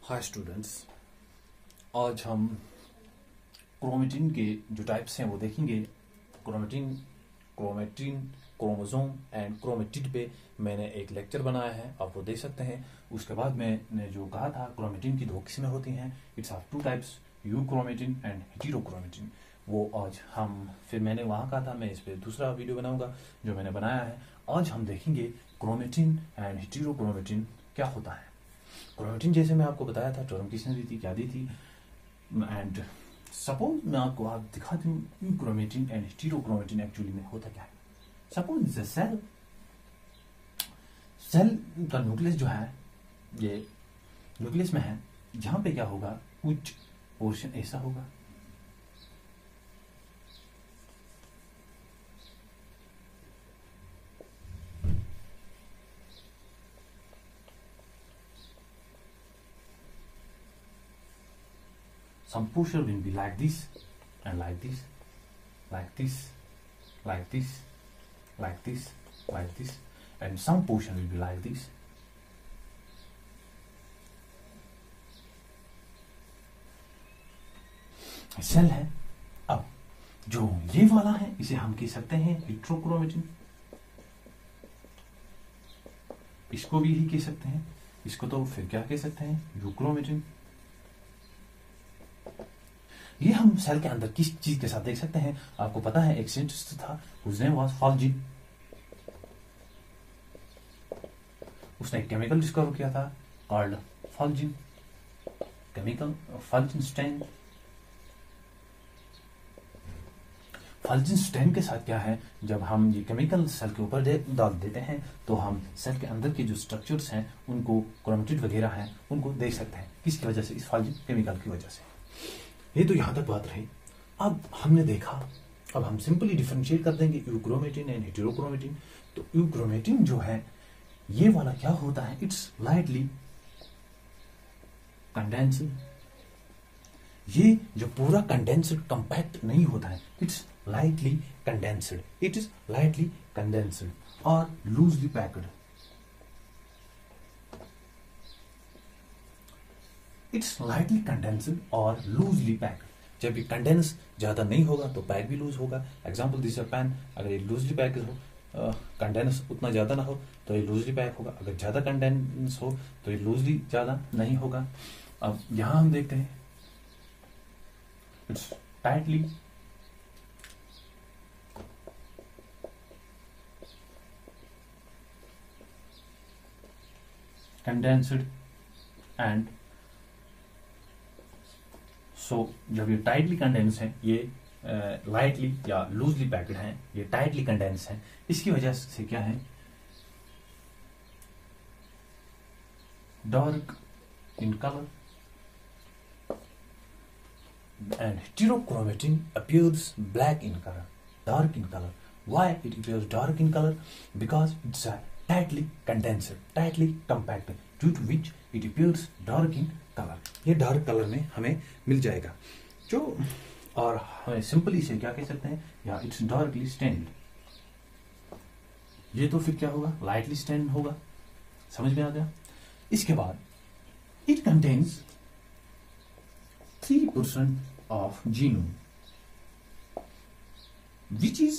Hi students, आज हम chromatin के जो टाइप्स हैं वो देखेंगे। क्रोमेटिन, क्रोमोसोम एंड क्रोमेटिड पे मैंने एक लेक्चर बनाया है, आप वो देख सकते हैं। उसके बाद मैंने जो कहा था क्रोमेटिन की दो किस्में होती हैं, it's of two types, euchromatin and heterochromatin. वो आज हम फिर मैंने वहाँ कहा था मैं इस पर दूसरा वीडियो बनाऊंगा जो मैंने बनाया है। आज हम देखेंगे क्रोमेटिन एंड हेटेरोक्रोमेटिन क्या होता है। क्रोमेटिन जैसे मैं आपको बताया था टर्म किसने दी थी, क्या दी थी। एंड सपोज मैं आपको आप दिखा दूं यूक्रोमेटिन एंड हेटेरोक्रोमेटिन एक्चुअली में होता क्या है। Suppose is a cell, cell का न्यूक्लियस जो है ये न्यूक्लियस में है, जहां पे क्या होगा कुछ पोर्शन ऐसा होगा, some portion will be like this and like this, like this, like this, like this, like this, and some portion will be like this. Cell है। अब जो ये वाला है इसे हम कह सकते हैं हेटेरोक्रोमेटिन, इसको भी यही कह सकते हैं, इसको तो फिर क्या कह सकते हैं यूक्रोमेटिन। ये हम सेल के अंदर किस चीज के साथ देख सकते हैं, आपको पता है एक साइंटिस्ट था whose name was Fulgin, उसने एक केमिकल डिस्कवर किया था कॉल्ड फल्जिन केमिकल, फल्जिन स्टेन। फल्जिन स्टेन के साथ क्या है, जब हम ये केमिकल सेल के ऊपर डाल देते हैं तो हम सेल के अंदर के जो स्ट्रक्चर्स हैं उनको, क्रोमेटिड वगैरह हैं उनको देख सकते हैं। किसकी वजह से? इस फल्जिन केमिकल की वजह से। ये तो यहां तक बात रही। अब हमने देखा, अब हम सिंपली डिफरेंशिएट कर देंगे यूक्रोमेटिन एंड हेटेरोक्रोमेटिन। तो यूक्रोमेटिन जो है ये वाला क्या होता है, इट्स लाइटली कंडेंस्ड। ये जो पूरा कंडेंस्ड कंपैक्ट नहीं होता है, it's lightly condensed, it is lightly condensed और loosely packed. It's lightly condensed और लूजली पैक्ड। जब ये कंडेंस ज्यादा नहीं होगा तो पैक भी लूज होगा। एग्जांपल दिस पेन, अगर ये लूजली पैक हो, कंडेंस उतना ज्यादा ना हो तो ये लूजली पैक होगा, अगर ज्यादा कंडेंस हो तो ये लूजली ज्यादा नहीं होगा। अब यहां हम देखते हैं it's tightly condensed and so जब ये टाइटली कंडेंस है, ये लाइटली या लूजली पैक्ड है, ये टाइटली कंडेंस है, इसकी वजह से क्या है dark in colour and heterochromatin appears black in color, dark in color. Why it appears dark in color? Because it's a tightly condensed, tightly compacted, due to which it appears dark in color. ये dark colour में हमें मिल जाएगा जो, और हमें simply से क्या कह सकते हैं, या इट्स डार्कली स्टेन्ड। ये तो फिर क्या होगा, लाइटली स्टेन्ड होगा। समझ में आ गया। इसके बाद it contains 3% of genome which is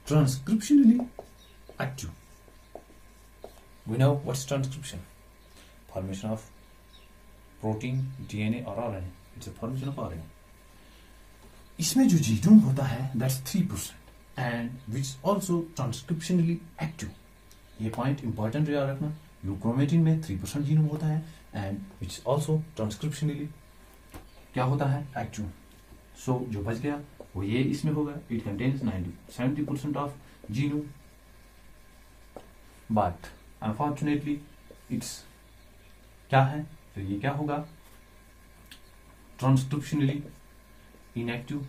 transcriptionally active. We know what's transcription, formation of protein, DNA or RNA. It's a formation of RNA. इसमें जो जीनोम होता है that's 3% and which also transcriptionally active. ये पॉइंट इंपॉर्टेंट याद रखना। Euchromatin में 3% genome होता है and which also transcriptionally क्या होता है, एक्टिव। सो जो बच गया वो ये इसमें होगा, it contains 70% of genome, but unfortunately it's क्या है, फिर ये क्या होगा ट्रांसक्रिप्शनली इनएक्टिव।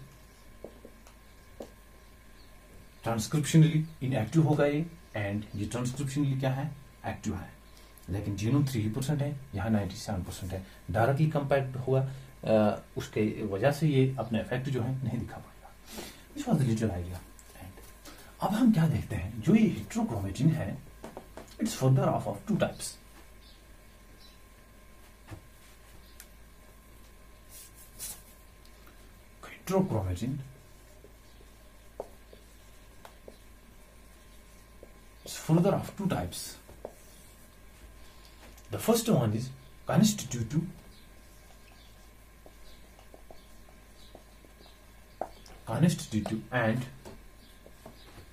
ट्रांसक्रिप्शनली इनएक्टिव होगा ये, एंड ये ट्रांसक्रिप्शनली क्या है, एक्टिव है। लेकिन जीनोम 3% है, यहाँ 97% है, डायरेक्टली कंपैक्ट होगा, उसके वजह से ये अपने इफेक्ट जो है नहीं दिखा पाएगा। This was the little idea. अब हम क्या देखते हैं, जो ये हेटेरोक्रोमेटिन है it's further of two types. heterochromatin is further of two types. The first one is constitutive and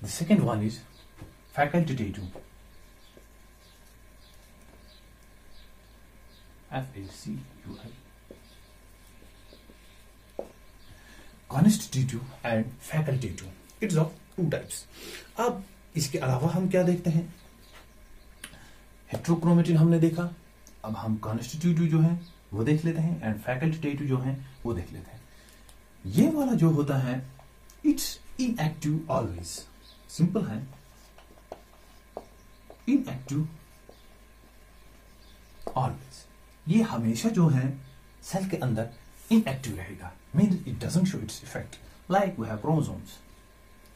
the second one is facultative. FACUI. Constitutive and facultative. It's of two types. अब इसके अलावा हम क्या देखते हैं? हेट्रोक्रोमेटिन हमने देखा, अब हम कॉन्स्टिट्यूटिव जो है वो देख लेते हैं एंड फैकल्टेटिव जो है वो देख लेते हैं. ये वाला जो होता है इट्स इनएक्टिव ऑलवेज. सिंपल है, इनएक्टिव ऑलवेज. ये हमेशा जो है सेल के अंदर इनएक्टिव रहेगा, mean it doesn't show its effect. Like we have chromosomes,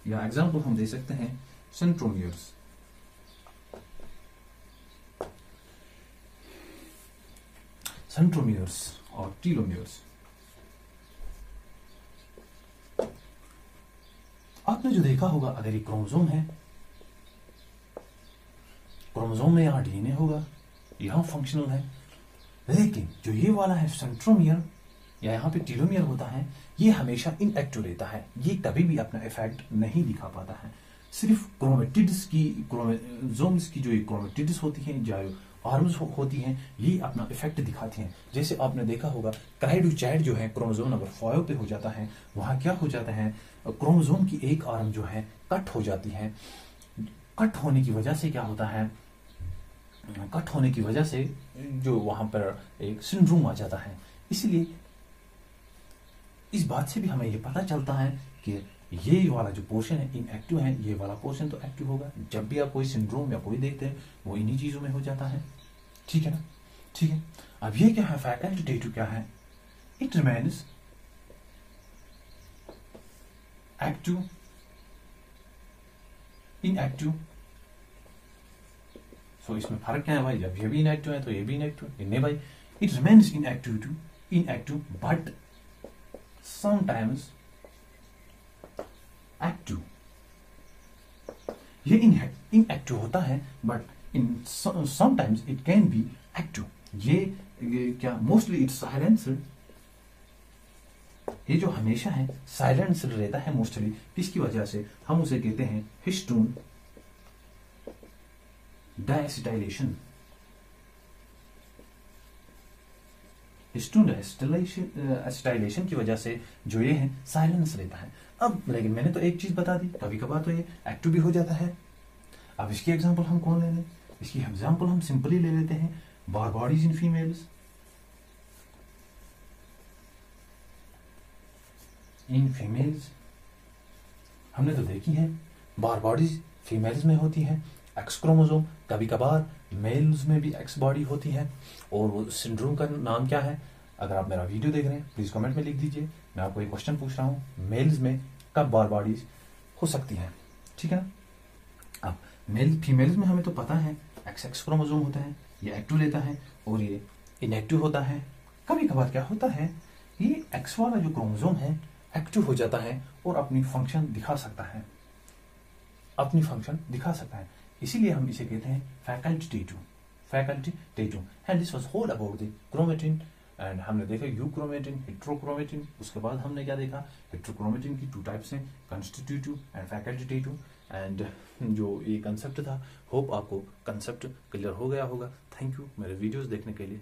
या एग्जांपल हम दे सकते हैं सेंट्रोमियर्स. सेंट्रोमियर्स और टीलोमियर्स. आपने जो देखा होगा, अगर ये क्रोमोसोम है, क्रोमोसोम में यहां डीएनए होगा, यहां फंक्शनल है, लेकिन जो ये वाला है सेंट्रोमियर या यहाँ पे टीलोमियर होता है, ये हमेशा इनएक्टिव रहता है. ये कभी भी अपना इफेक्ट नहीं दिखा पाता है. सिर्फ क्रोमेटिड्स की, क्रोमोसोम्स की जो ये क्रोमेटिड्स होती हैं, जो आर्म्स होती हैं, ये अपना इफेक्ट दिखाती हैं. जैसे आपने देखा होगा क्राइडोचैट जो है, क्रोमोसोम नंबर 5 पे हो जाता है, वहां क्या हो जाता है, क्रोमोसोम की एक आर्म जो है कट हो जाती है. कट होने की वजह से क्या होता है, कट होने की वजह से जो वहां पर एक सिंड्रोम आ जाता है. इसलिए इस बात से भी हमें ये पता चलता है कि ये वाला जो पोर्शन है इनएक्टिव है, ये वाला पोर्शन तो एक्टिव होगा. जब भी आप कोई सिंड्रोम या कोई देखते हैं वो इन्हीं चीजों में हो जाता है. ठीक है ना? ठीक है. अब ये क्या है, फैकल्टेटिव क्या है, इट रिमेन्स एक्टिव, इनएक्टिव. सो इसमें फर्क क्या है भाई, जब ये भी इनएक्टिव है तो ये भी इनएक्टिव है. नहीं भाई, it remains inactive but sometimes active. ये inactive होता है, but in sometimes it can be active. ये क्या मोस्टली इट्स साइलेंसर. ये जो हमेशा है साइलेंसर रहता है मोस्टली. इसकी वजह से हम उसे कहते हैं हिस्टोन डायसिटाइलेशन. हिस्टोन डायसिटाइलेशन की वजह से जो ये है साइलेंस रहता है. अब लेकिन मैंने तो एक चीज बता दी, कभी कभार तो ये एक्टिव भी हो जाता है. अब इसकी एग्जांपल हम कौन ले लें? इसकी एग्जांपल हम सिंपली ले लेते हैं Barr bodies in females. In females हमने तो देखी है बार बॉडीज फीमेल्स में होती है. एक्स क्रोमोसोम, कभी कभार मेल्स में भी एक्स बॉडी होती है. और वो सिंड्रोम का नाम क्या है, अगर आप मेरा वीडियो देख रहे हैं प्लीज कमेंट में लिख दीजिए. मैं आपको एक क्वेश्चन पूछ रहा हूँ, मेल्स में कब बार बॉडीज हो सकती हैं. ठीक है ना? अब मेल फीमेल्स में हमें तो पता है एक्स क्रोमोसोम होता है, ये एक्टिव रहता है और ये इनएक्टिव होता है. कभी कभार क्या होता है, ये एक्स वाला जो क्रोमोसोम है एक्टिव हो जाता है और अपनी फंक्शन दिखा सकता है, अपनी फंक्शन दिखा सकता है. इसीलिए हम इसे कहते हैं facultative. And this was whole about the chromatin. And हमने देखा यूक्रोमेटिन, हेट्रोक्रोमेटिन. उसके बाद हमने क्या देखा, हेट्रोक्रोमेटिन की 2 टाइप्स हैं, कॉन्स्टिट्यूटिव एंड फैकल्टेटिव. एंड जो ये कंसेप्ट था, होप आपको कंसेप्ट क्लियर हो गया होगा. थैंक यू मेरे वीडियोस देखने के लिए.